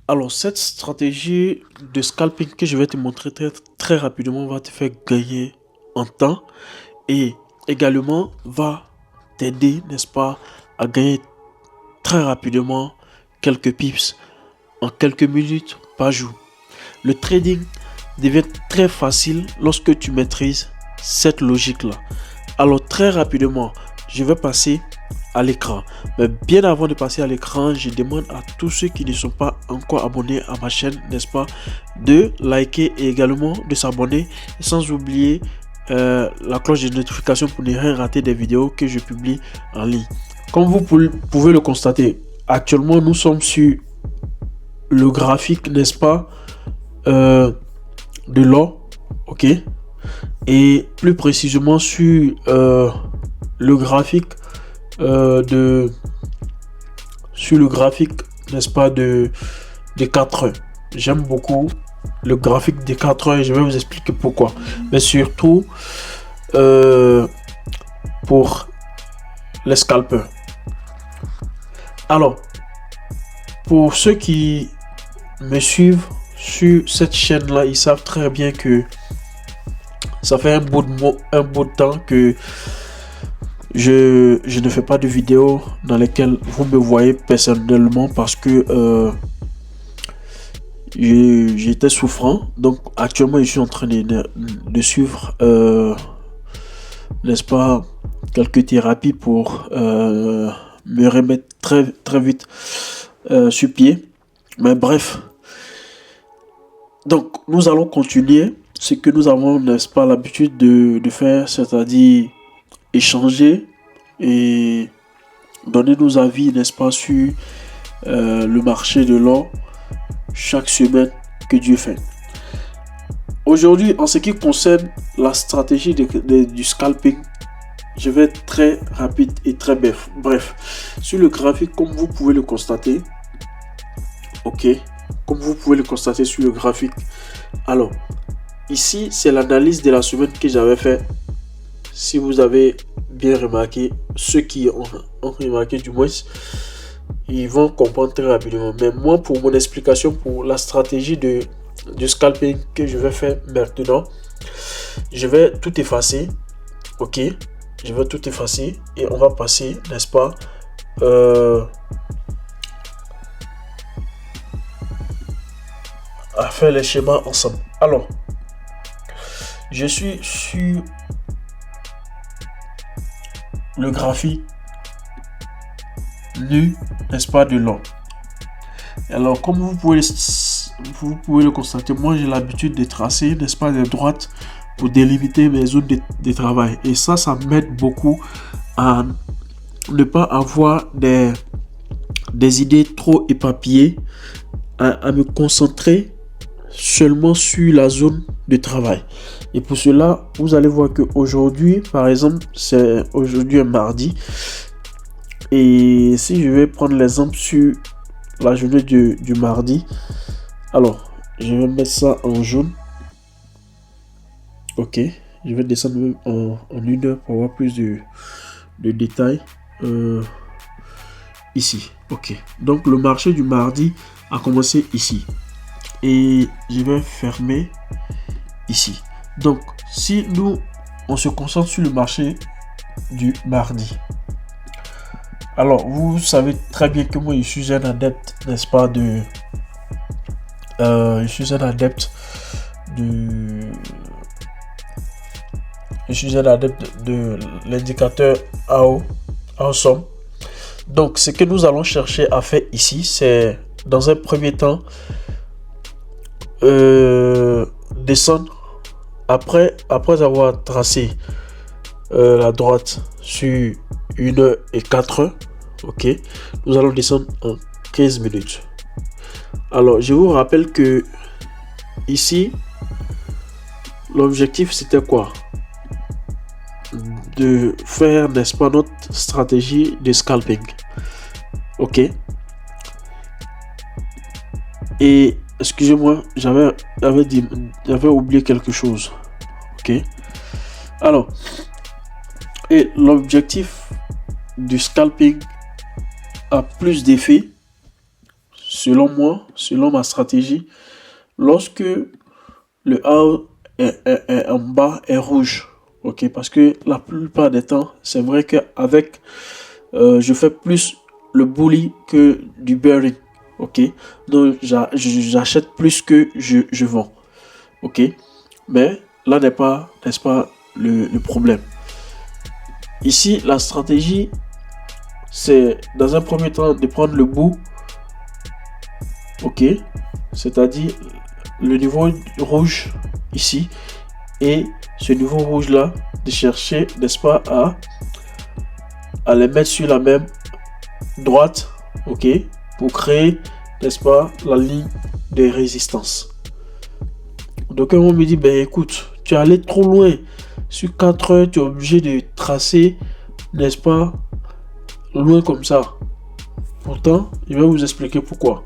Alors, cette stratégie de scalping que je vais te montrer très rapidement va te faire gagner en temps et également va t'aider, n'est-ce pas, à gagner très rapidement quelques pips en quelques minutes par jour. Le trading devient très facile lorsque tu maîtrises cette logique-là. Alors, très rapidement, je vais passer à l'écran. Mais bien avant de passer à l'écran, je demande à tous ceux qui ne sont pas encore abonnés à ma chaîne, n'est-ce pas, de liker et également de s'abonner, sans oublier la cloche de notification pour ne rien rater des vidéos que je publie en ligne. Comme vous pouvez le constater, actuellement nous sommes sur le graphique, n'est-ce pas, de l'or, ok, et plus précisément sur le graphique sur le graphique, n'est-ce pas, de 4 heures. J'aime beaucoup le graphique des 4 heures et je vais vous expliquer pourquoi. Mais surtout pour les scalpers. Alors, pour ceux qui me suivent sur cette chaîne là, ils savent très bien que ça fait un bout de temps que je ne fais pas de vidéos dans lesquelles vous me voyez personnellement parce que j'étais souffrant. Donc actuellement je suis en train de suivre n'est-ce pas, quelques thérapies pour me remettre très vite sur pied. Mais bref, donc nous allons continuer ce que nous avons, n'est-ce pas, l'habitude de faire, c'est-à-dire échanger et donner nos avis, n'est-ce pas, sur le marché de l'or chaque semaine que Dieu fait. Aujourd'hui, en ce qui concerne la stratégie du scalping, je vais être très rapide et très bref. Sur le graphique, comme vous pouvez le constater, ok, comme vous pouvez le constater sur le graphique, alors ici c'est l'analyse de la semaine que j'avais fait. Si vous avez bien remarqué, ceux qui ont remarqué du moins, ils vont comprendre très rapidement. Mais moi, pour mon explication, pour la stratégie de scalping que je vais faire maintenant, je vais tout effacer. Ok, je vais tout effacer et on va passer, n'est-ce pas, à faire les schémas ensemble. Alors, je suis sur le graphique nu, n'est-ce pas, de l'or. Alors, comme vous pouvez le constater, moi j'ai l'habitude de tracer, n'est-ce pas, des droites pour délimiter mes zones de travail. Et ça m'aide beaucoup à ne pas avoir des idées trop éparpillées, à me concentrer seulement sur la zone de travail. Et pour cela, vous allez voir que aujourd'hui, par exemple, c'est aujourd'hui un mardi. Et si je vais prendre l'exemple sur la journée du mardi, alors je vais mettre ça en jaune. Ok, je vais descendre en une heure pour avoir plus de détails ici. Ok, donc le marché du mardi a commencé ici et je vais fermer ici. Donc si nous on se concentre sur le marché du mardi, alors vous savez très bien que moi je suis un adepte, n'est-ce pas, je suis un adepte de l'indicateur Awesome. Donc ce que nous allons chercher à faire ici, c'est dans un premier temps descendre après avoir tracé la droite sur 1 heure et 4 heures. Ok, nous allons descendre en 15 minutes. Alors je vous rappelle que ici l'objectif c'était quoi? De faire, n'est-ce pas, notre stratégie de scalping. Ok, et excusez-moi, j'avais oublié quelque chose. Ok, alors, et l'objectif du scalping a plus d'effet selon moi, selon ma stratégie, lorsque le A est en bas est rouge, ok, parce que la plupart des temps, c'est vrai qu'avec, je fais plus le bully que du bearing, ok, donc j'achète plus que je vends, ok, mais là n'est pas, n'est-ce pas, le problème. Ici, la stratégie, c'est dans un premier temps de prendre le bout, ok, c'est-à-dire le niveau rouge ici et ce niveau rouge là, de chercher, n'est-ce pas, à les mettre sur la même droite, ok, pour créer, n'est-ce pas, la ligne de résistance. Donc on me dit, ben écoute, tu es allé trop loin, sur 4 heures, tu es obligé de tracer, n'est-ce pas, loin comme ça. Pourtant, je vais vous expliquer pourquoi.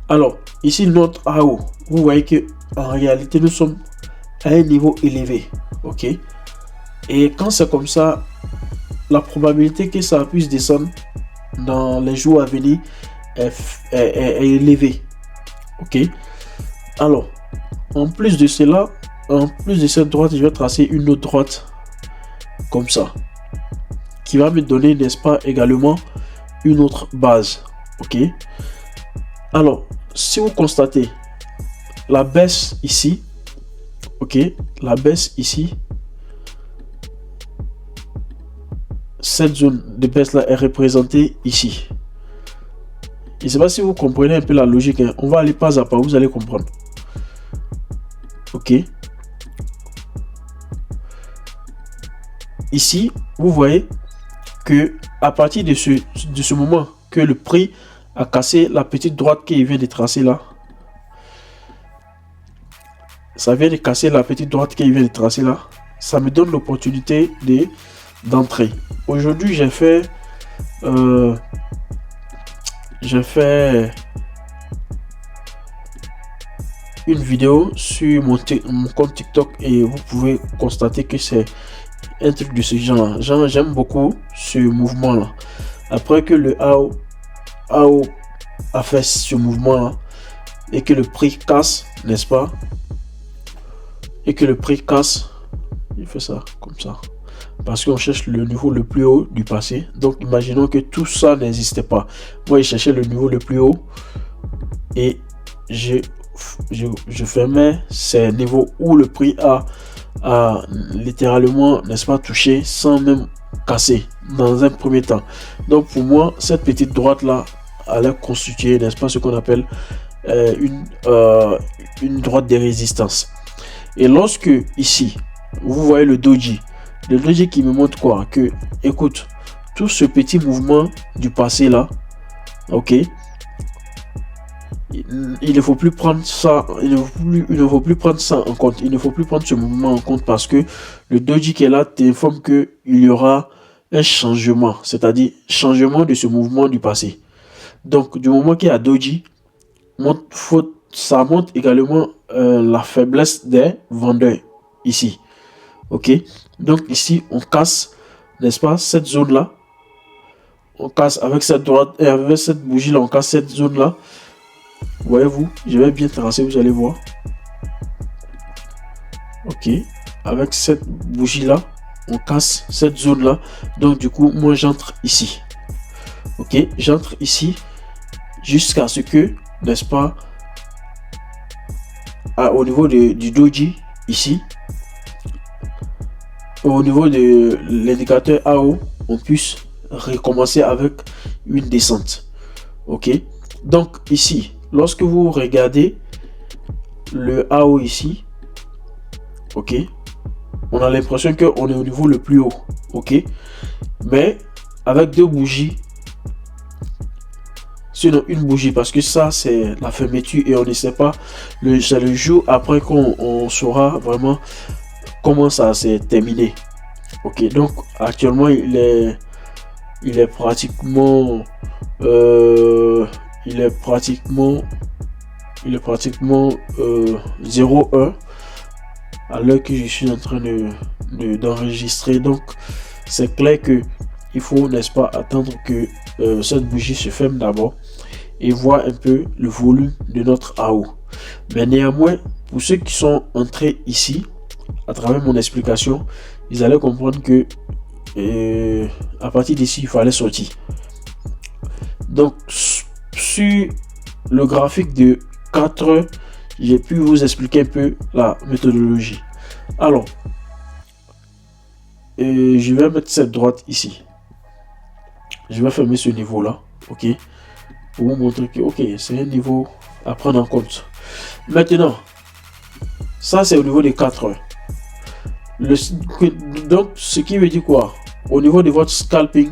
Alors, ici notre AO, vous voyez que en réalité nous sommes à un niveau élevé, ok. Et quand c'est comme ça, la probabilité que ça puisse descendre dans les jours à venir est élevée, ok. Alors, en plus de cela, en plus de cette droite, je vais tracer une autre droite comme ça, qui va me donner, n'est-ce pas, également une autre base, ok. Alors, si vous constatez la baisse ici, ok, la baisse ici, cette zone de baisse là est représentée ici. Je ne sais pas si vous comprenez un peu la logique, hein. On va aller pas à pas, vous allez comprendre, ok. Ici, vous voyez que à partir de ce moment que le prix a cassé la petite droite qu'il vient de tracer là, ça vient de casser la petite droite qu'il vient de tracer là, ça me donne l'opportunité d'entrer. Aujourd'hui, j'ai fait une vidéo sur mon compte TikTok et vous pouvez constater que c'est un truc de ce genre. J'aime beaucoup ce mouvement là. Après que le AO a fait ce mouvement là et que le prix casse, n'est-ce pas, et que le prix casse, il fait ça comme ça parce qu'on cherche le niveau le plus haut du passé. Donc imaginons que tout ça n'existait pas. Moi je cherchais le niveau le plus haut et je fermais ces niveaux où le prix a littéralement, n'est-ce pas, touché sans même casser dans un premier temps. Donc pour moi, cette petite droite là allait constituer, n'est-ce pas, ce qu'on appelle une droite de résistance. Et lorsque ici vous voyez le doji qui me montre quoi, que écoute, tout ce petit mouvement du passé là, ok, il ne faut plus prendre ça, il ne faut plus prendre ça en compte, il ne faut plus prendre ce mouvement en compte parce que le doji qui est là t'informe que il y aura un changement, c'est-à-dire changement de ce mouvement du passé. Donc du moment qu'il y a doji, ça montre également la faiblesse des vendeurs ici, ok. Donc ici on casse, n'est-ce pas, cette zone là, on casse avec cette droite et avec cette bougie là, on casse cette zone là. Voyez-vous, je vais bien tracer, vous allez voir, ok. Avec cette bougie là, on casse cette zone là. Donc du coup moi j'entre ici, ok, j'entre ici jusqu'à ce que, n'est-ce pas, au niveau du doji ici, au niveau de l'indicateur AO, on puisse recommencer avec une descente, ok. Donc ici, lorsque vous regardez le AO ici, ok, on a l'impression qu'on est au niveau le plus haut, ok, mais avec deux bougies, sinon une bougie, parce que ça c'est la fermeture et on ne sait pas, c'est le jour après qu'on saura vraiment comment ça s'est terminé, ok. Donc actuellement il est pratiquement 0,1 à l'heure que je suis en train d'enregistrer. Donc c'est clair que il faut, n'est-ce pas, attendre que cette bougie se ferme d'abord et voir un peu le volume de notre AO. Mais néanmoins, pour ceux qui sont entrés ici, à travers mon explication, ils allaient comprendre que à partir d'ici, il fallait sortir. Donc, sur le graphique de 4 heures, j'ai pu vous expliquer un peu la méthodologie. Alors, je vais mettre cette droite ici. Je vais fermer ce niveau là, ok, pour vous montrer que ok, c'est un niveau à prendre en compte. Maintenant, ça c'est au niveau des 4 heures. Donc, ce qui veut dire quoi? Au niveau de votre scalping,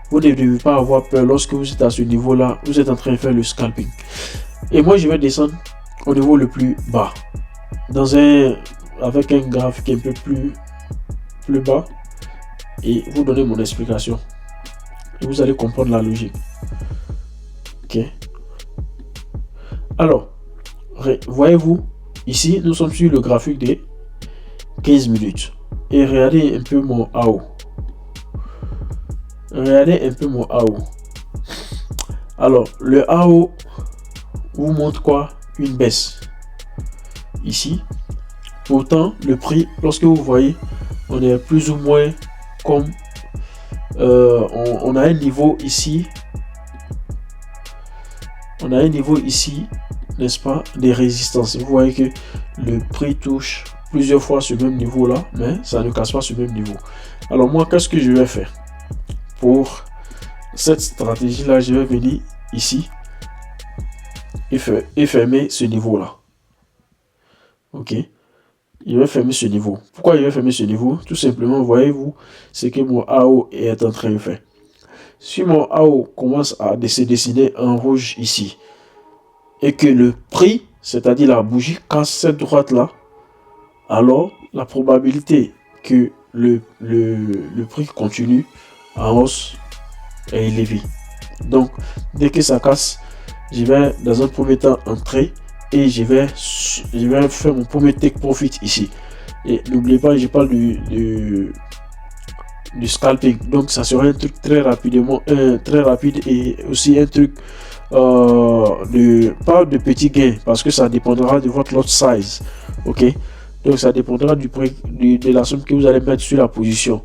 vous ne devez pas avoir peur lorsque vous êtes à ce niveau là, vous êtes en train de faire le scalping. Et moi je vais descendre au niveau le plus bas, avec un graphique un peu plus bas, et vous donner mon explication. Et vous allez comprendre la logique. Ok. Alors, voyez-vous, ici, nous sommes sur le graphique des 15 minutes. Et regardez un peu mon AO. Regardez un peu mon AO. Alors, le AO vous montre quoi? Une baisse. Ici. Pourtant, le prix, lorsque vous voyez, on est plus ou moins comme... on a un niveau ici. On a un niveau ici, n'est-ce pas, des résistances. Vous voyez que le prix touche plusieurs fois ce même niveau là, mais ça ne casse pas ce même niveau. Alors moi, qu'est-ce que je vais faire pour cette stratégie là? Je vais venir ici et fermer ce niveau là. Ok, je vais fermer ce niveau. Pourquoi je vais fermer ce niveau? Tout simplement, voyez-vous ce que mon AO est en train de faire. Si mon AO commence à se dessiner en rouge ici, et que le prix, c'est-à-dire la bougie, casse cette droite là, alors la probabilité que le prix continue en hausse est élevée. Donc, dès que ça casse, je vais dans un premier temps entrer et je vais faire mon premier take profit ici. Et n'oubliez pas, je parle du scalping, donc ça sera un truc très rapide et aussi un truc pas de petits gains, parce que ça dépendra de votre lot size. Ok, donc ça dépendra du prix de la somme que vous allez mettre sur la position,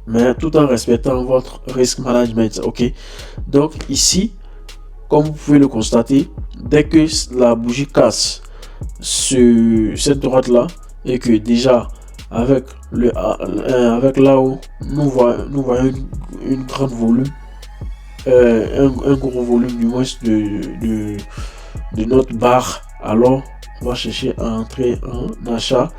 mais tout en respectant votre risk management. Ok, donc ici, comme vous pouvez le constater, dès que la bougie casse cette droite là, et que déjà avec là-haut nous voyons une grande volume, un gros volume du moins de notre barre, alors on va chercher à entrer en achat,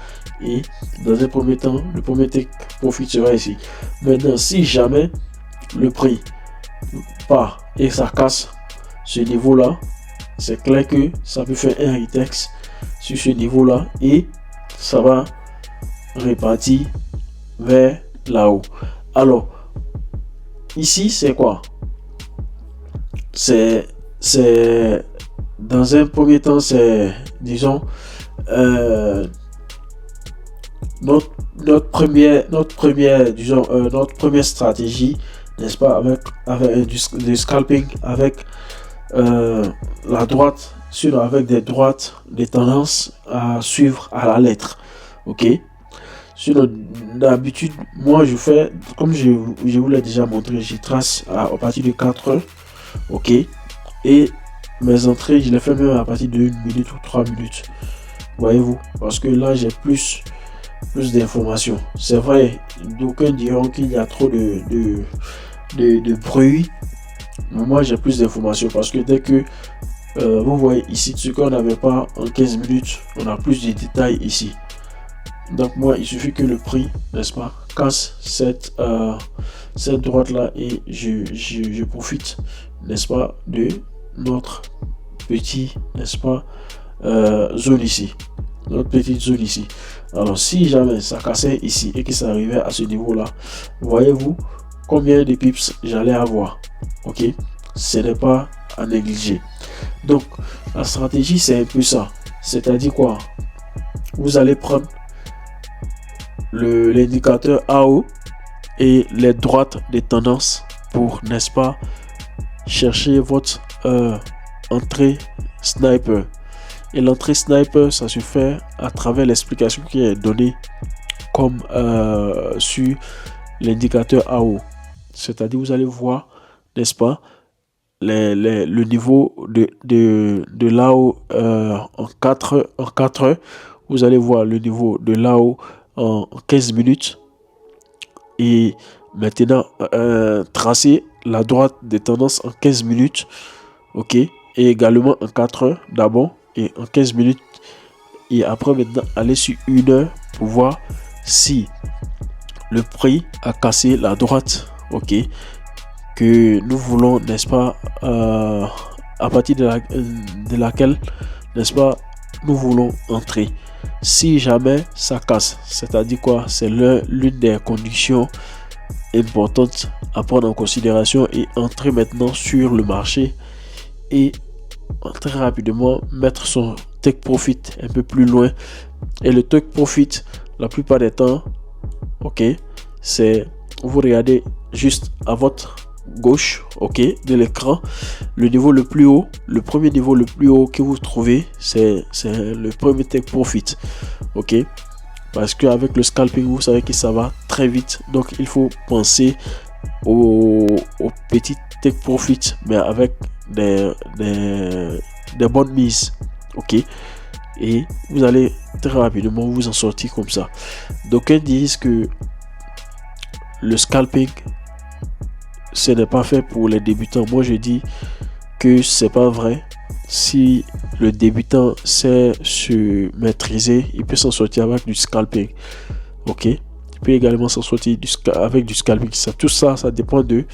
et dans un premier temps le premier take profit sera ici. Maintenant, si jamais le prix part et ça casse ce niveau là, c'est clair que ça peut faire un retest sur ce niveau là et ça va repartir vers là-haut. Alors ici c'est quoi? C'est dans un premier temps, c'est disons notre première stratégie, n'est-ce pas, avec du scalping avec la droite avec des droites, des tendances à suivre à la lettre. Ok, d'habitude moi je fais comme je vous l'ai déjà montré, je trace à partir de 4 heures. Ok, et mes entrées je les fais même à partir de 1 minute ou 3 minutes, voyez-vous, parce que là j'ai plus d'informations. C'est vrai, d'aucuns diront qu'il y a trop de bruit, mais moi j'ai plus d'informations, parce que dès que vous voyez ici ce qu'on n'avait pas en 15 minutes, on a plus de détails ici. Donc moi il suffit que le prix, n'est-ce pas, casse cette droite là et je profite, n'est-ce pas, de notre petit, n'est-ce pas, zone ici, notre petite zone ici. Alors si jamais ça cassait ici et que ça arrivait à ce niveau là, voyez-vous combien de pips j'allais avoir. Ok, ce n'est pas à négliger. Donc la stratégie c'est un peu ça, c'est-à-dire quoi, vous allez prendre l'indicateur AO et les droites des tendances pour, n'est-ce pas, chercher votre entrée sniper. Et l'entrée sniper, ça se fait à travers l'explication qui est donnée comme sur l'indicateur AO. C'est-à-dire, vous allez voir, n'est-ce pas, le niveau de l'AO en 4 heures. Vous allez voir le niveau de l'AO en 15 minutes. Et maintenant, tracer la droite des tendances en 15 minutes. Ok. Et également en 4 heures d'abord. Et en 15 minutes. Et après, maintenant, aller sur 1 heure pour voir si le prix a cassé la droite. Ok. Que nous voulons, n'est-ce pas, à partir de laquelle, n'est-ce pas, nous voulons entrer. Si jamais ça casse, c'est-à-dire quoi, c'est l'une des conditions importantes à prendre en considération et entrer maintenant sur le marché et très rapidement mettre son take profit un peu plus loin. Et le take profit, la plupart des temps, ok, c'est vous regardez juste à votre gauche, ok, de l'écran, le niveau le plus haut, le premier niveau le plus haut que vous trouvez, c'est le premier take profit, ok, parce qu'avec le scalping, vous savez que ça va très vite, donc il faut penser au petit take profit, mais avec des bonnes mises, ok, et vous allez très rapidement vous en sortir comme ça. D'aucuns disent que le scalping, ce n'est pas fait pour les débutants. Moi, je dis que c'est pas vrai. Si le débutant sait se maîtriser, il peut s'en sortir avec du scalping. Ok. Il peut également s'en sortir avec du scalping. Tout ça, ça dépend de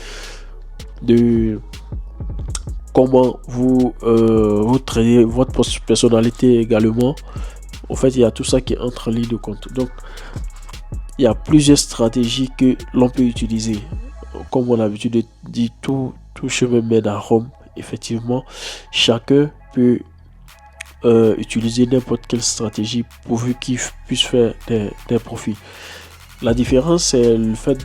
comment vous tradez votre personnalité également. En fait, il y a tout ça qui entre en ligne de compte. Donc, il y a plusieurs stratégies que l'on peut utiliser. Comme on a l'habitude de dire, tout chemin mène à Rome. Effectivement, chacun peut utiliser n'importe quelle stratégie pourvu qu'il puisse faire des profits. La différence, c'est le fait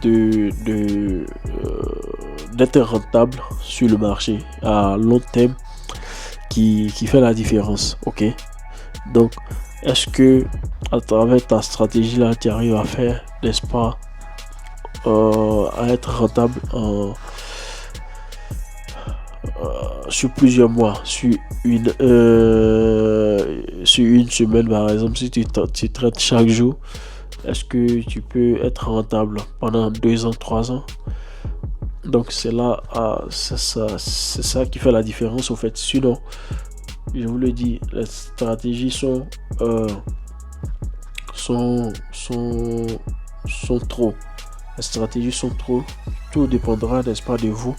d'être rentable sur le marché à long terme qui fait la différence. Ok. Donc, est-ce que à travers ta stratégie là, tu arrives à faire, n'est-ce pas, à être rentable sur plusieurs mois, sur une semaine par exemple, si tu traites chaque jour, est-ce que tu peux être rentable pendant 2 ans, 3 ans? Donc c'est là, c'est ça qui fait la différence au fait. Sinon, je vous le dis, les stratégies sont trop. Les stratégies sont trop. Tout dépendra, n'est-ce pas, de vous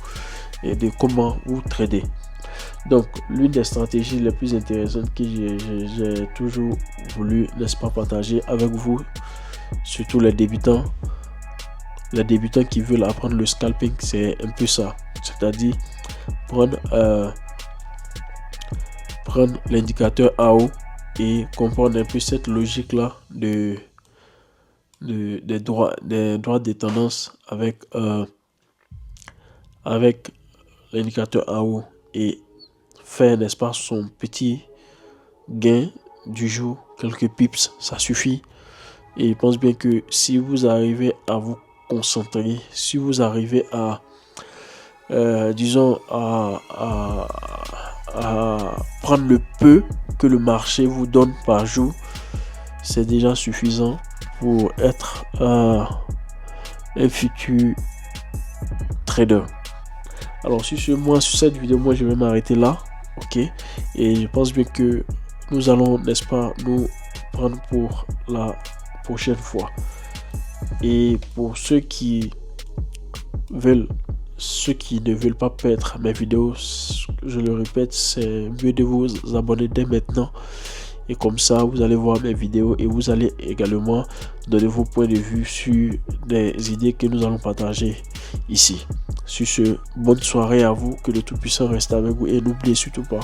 et de comment vous tradez. Donc, l'une des stratégies les plus intéressantes que j'ai toujours voulu, n'est-ce pas, partager avec vous, surtout les débutants qui veulent apprendre le scalping, c'est un peu ça. C'est-à-dire prendre l'indicateur AO et comprendre un peu cette logique là des droits des tendances avec l'indicateur AO et faire, n'est-ce pas, son petit gain du jour, quelques pips, ça suffit. Et je pense bien que si vous arrivez à vous concentrer, si vous arrivez à disons à prendre le peu que le marché vous donne par jour, c'est déjà suffisant pour être un futur trader. Alors sur cette vidéo, moi je vais m'arrêter là, ok, et je pense bien que nous allons, n'est-ce pas, nous prendre pour la prochaine fois. Et pour ceux qui ne veulent pas perdre mes vidéos, je le répète, c'est mieux de vous abonner dès maintenant. Et comme ça, vous allez voir mes vidéos et vous allez également donner vos points de vue sur des idées que nous allons partager ici. Sur ce, bonne soirée à vous, que le Tout-Puissant reste avec vous et n'oubliez surtout pas,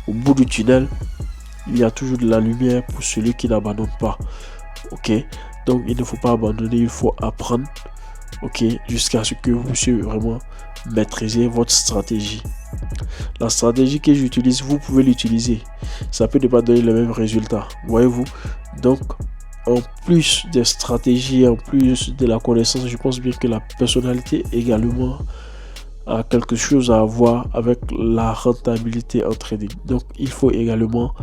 au bout du tunnel, il y a toujours de la lumière pour celui qui n'abandonne pas. Ok, donc il ne faut pas abandonner, il faut apprendre. Ok, jusqu'à ce que vous puissiez vraiment maîtriser votre stratégie. La stratégie que j'utilise, vous pouvez l'utiliser. Ça peut ne pas donner le même résultat. Voyez-vous? Donc, en plus des stratégies, en plus de la connaissance, je pense bien que la personnalité également a quelque chose à voir avec la rentabilité en trading. Donc, il faut également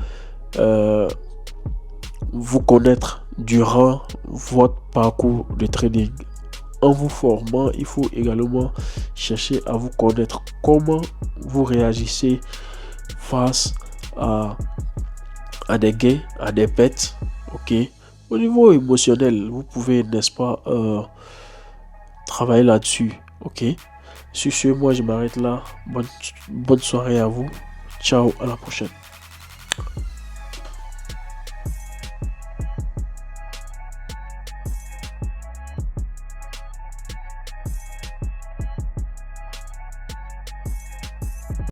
vous connaître durant votre parcours de trading. En vous formant, il faut également chercher à vous connaître, comment vous réagissez face à des gains, à des pertes. Ok. Au niveau émotionnel, vous pouvez, n'est-ce pas, travailler là-dessus. Ok. Sur ce, moi je m'arrête là. Bonne soirée à vous. Ciao, à la prochaine.